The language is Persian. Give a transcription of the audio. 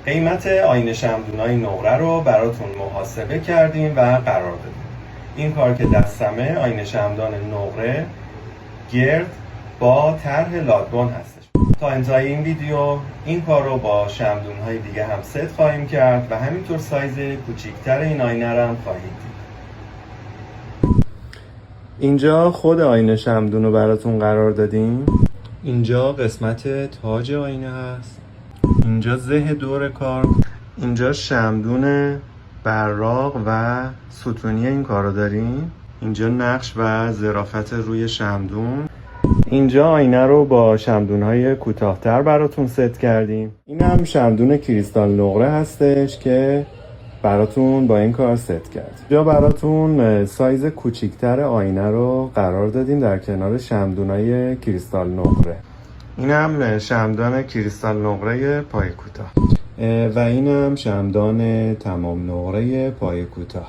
قیمت آینه شمعدونای نقره رو براتون محاسبه کردیم و قرار دادیم. این کار که دستمه آینه شمعدان نقره گرد با طرح لادبان هستش. تا انتهای این ویدیو این کار رو با شمعدون‌های دیگه هم ست خواهیم کرد و همینطور سایز کوچیکتر این آینه رو هم خواهید دید. اینجا خود آینه شمعدون رو براتون قرار دادیم. اینجا قسمت تاج آینه هست، اینجا زه دور کار، اینجا شمعدون براق و ستونی این کار رو داریم، اینجا نقش و ظرافت روی شمعدون. اینجا آینه رو با شمعدون‌های کوتاه‌تر براتون ست کردیم. این هم شمعدون کریستال نقره هستش که براتون با این کار ست کرد. اینجا براتون سایز کوچیکتر آینه رو قرار دادیم در کنار شمعدون‌های کریستال نقره. این هم شمعدان کریستال نقره پای کوتاه و این هم شمعدان تمام نقره پای کوتاه.